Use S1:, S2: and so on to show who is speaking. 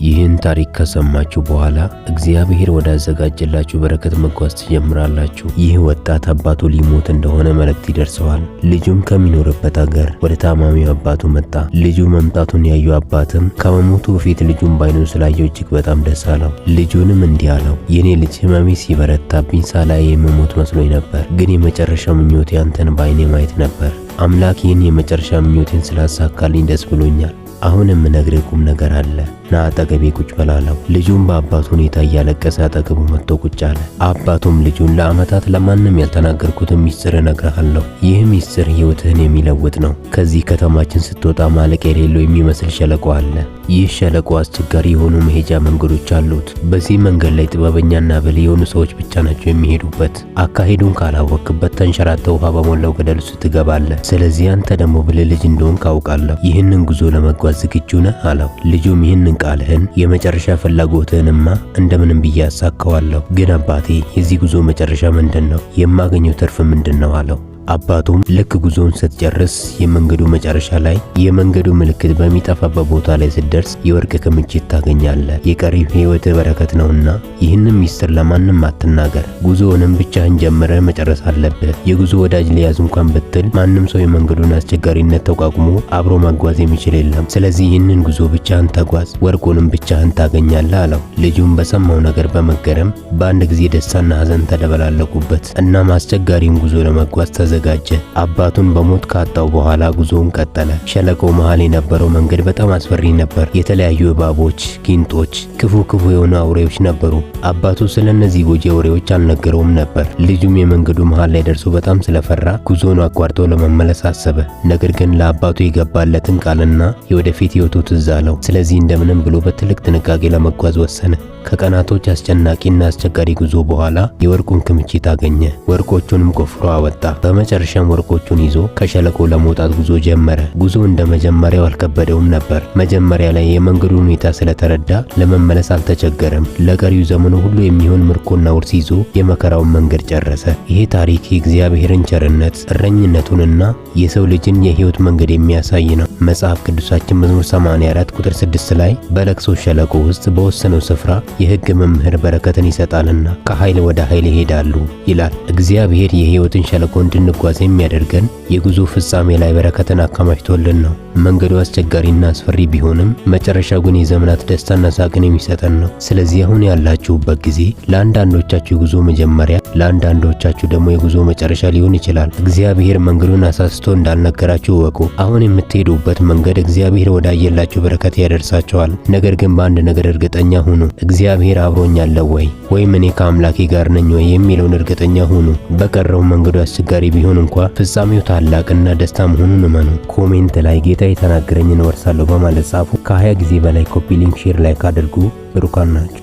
S1: ይህን ታሪክ ከሰማችሁ በኋላ እግዚአብሔር ወዳዘጋጀላችሁ በረከት መጓዝ ትጀምራላችሁ። ይህ ወጣት አባቱ ሊሞት እንደሆነ መልእክት ይደርሰዋል። ልጁም ከሚኖርበት ሀገር ወደ ታማሚው አባቱ መጣ። ልጁ መምጣቱን ያዩ አባትም ከመሞቱ በፊት ልጁን ባይኑ ስላየው እጅግ በጣም ደስ አለው። ልጁንም እንዲህ አለው፣ የኔ ልጅ ህመሜ ሲበረታብኝ ሳላይ የመሞት መስሎኝ ነበር፣ ግን የመጨረሻው ምኞቴ አንተን ባይኔ ማየት ነበር። አምላክ ይህን የመጨረሻ ምኞቴን ስላሳካልኝ ደስ ብሎኛል። አሁን የምነግርህ ቁም ነገር አለ፣ ና አጠገቤ ቁጭ በል አለው። ልጁም በአባቱ ሁኔታ እያለቀሰ አጠገቡ መጥቶ ቁጭ አለ። አባቱም ልጁን ለዓመታት ለማንም ያልተናገርኩትን ሚስጥር እነግርሃለሁ። ይህ ሚስጥር ህይወትህን የሚለውጥ ነው። ከዚህ ከተማችን ስትወጣ ማለቅ የሌለው የሚመስል ሸለቆ አለ። ይህ ሸለቆ አስቸጋሪ የሆኑ መሄጃ መንገዶች አሉት። በዚህ መንገድ ላይ ጥበበኛና ብልህ የሆኑ ሰዎች ብቻ ናቸው የሚሄዱበት። አካሄዱን ካላወቅበት ተንሸራተው ውሃ በሞላው ገደል ውስጥ ትገባለህ። ስለዚህ አንተ ደግሞ ብልህ ልጅ እንደሆንክ አውቃለሁ። ይህንን ጉዞ ለመጓዝ ዝግጁ ነህ አለው። ልጁም ይህንን ቃልህን የመጨረሻ ፍላጎትህንማ እንደምንም ብዬ አሳካዋለሁ፣ ግን አባቴ የዚህ ጉዞ መጨረሻ ምንድነው? የማገኘው ትርፍ ምንድነው? አለው። አባቱም ልክ ጉዞውን ስትጨርስ የመንገዱ መጨረሻ ላይ የመንገዱ ምልክት በሚጠፋበት ቦታ ላይ ስትደርስ የወርቅ ክምችት ታገኛለህ። የቀሪው ህይወት በረከት ነውና ይህንን ሚስጥር ለማንም አትናገር። ጉዞውንም ብቻህን ጀምረህ መጨረስ አለብህ። የጉዞ ወዳጅ ሊያዝ እንኳን ብትል ማንም ሰው የመንገዱን አስቸጋሪነት ተቋቁሞ አብሮ መጓዝ የሚችል የለም። ስለዚህ ይህንን ጉዞ ብቻህን ተጓዝ፣ ወርቁንም ብቻህን ታገኛለህ አለው። ልጁም በሰማው ነገር በመገረም በአንድ ጊዜ ደስታና ሐዘን ተደበላለቁበት። እናም አስቸጋሪውን ጉዞ ለመጓዝ ተዘጋጀ። አባቱን በሞት ካጣው በኋላ ጉዞውን ቀጠለ። ሸለቆው መሃል የነበረው መንገድ በጣም አስፈሪ ነበር። የተለያዩ እባቦች፣ ጊንጦች፣ ክፉ የሆኑ አውሬዎች ነበሩ። አባቱ ስለነዚህ ጎጂ አውሬዎች አልነገረውም ነበር። ልጁም የመንገዱ መሃል ላይ ደርሶ በጣም ስለፈራ ጉዞውን አቋርጦ ለመመለስ አሰበ። ነገር ግን ለአባቱ የገባለትን ቃልና የወደፊት ህይወቱ ትዝ አለው። ስለዚህ እንደምንም ብሎ በትልቅ ጥንቃቄ ለመጓዝ ወሰነ። ከቀናቶች አስጨናቂና አስቸጋሪ ጉዞ በኋላ የወርቁን ክምችት አገኘ። ወርቆቹንም ቆፍሮ አወጣ። በመጨረሻም ወርቆቹን ይዞ ከሸለቆ ለመውጣት ጉዞ ጀመረ። ጉዞ እንደመጀመሪያው አልከበደውም ነበር። መጀመሪያ ላይ የመንገዱን ሁኔታ ስለተረዳ ለመመለስ አልተቸገረም። ለቀሪው ዘመኑ ሁሉ የሚሆን ምርኮና ውርስ ይዞ የመከራውን መንገድ ጨረሰ። ይሄ ታሪክ የእግዚአብሔርን ቸርነት፣ እረኝነቱንና የሰው ልጅን የህይወት መንገድ የሚያሳይ ነው። መጽሐፍ ቅዱሳችን መዝሙር 84 ቁጥር 6 ላይ በለቅሶ ሸለቆ ውስጥ በወሰነው ስፍራ የሕግ መምህር በረከትን ይሰጣልና ከኃይል ወደ ኃይል ይሄዳሉ ይላል። እግዚአብሔር የህይወትን ሸለቆ እንድንጓዝ የሚያደርገን የጉዞ ፍጻሜ ላይ በረከትን አከማችቶልን ነው። መንገዱ አስቸጋሪና አስፈሪ ቢሆንም መጨረሻው ግን የዘመናት ደስታና ሳቅን የሚሰጠን ነው። ስለዚህ አሁን ያላችሁበት ጊዜ ለአንዳንዶቻችሁ የጉዞ መጀመሪያ፣ ለአንዳንዶቻችሁ ደግሞ የጉዞ መጨረሻ ሊሆን ይችላል። እግዚአብሔር መንገዱን አሳስቶ እንዳልነገራችሁ እወቁ። አሁን የምትሄዱበት መንገድ እግዚአብሔር ወዳየላችሁ በረከት ያደርሳችኋል። ነገር ግን በአንድ ነገር እርግጠኛ ሁኑ። እግዚአብሔር አብሮኛል ወይ ወይም እኔ ከአምላኬ ጋር ነኝ ወይ የሚለውን እርግጠኛ ሁኑ። በቀረው መንገዱ አስቸጋሪ ቢሆን እንኳ ፍጻሜው ታላቅና ደስታ መሆኑን እመኑ። ኮሜንት ላይ ጌታ የተናገረኝን ወርሳለሁ በማለት ጻፉ። ከ20 ጊዜ በላይ ኮፒ ሊንክ ሼር ላይክ አድርጉ። ብሩካን ናችሁ።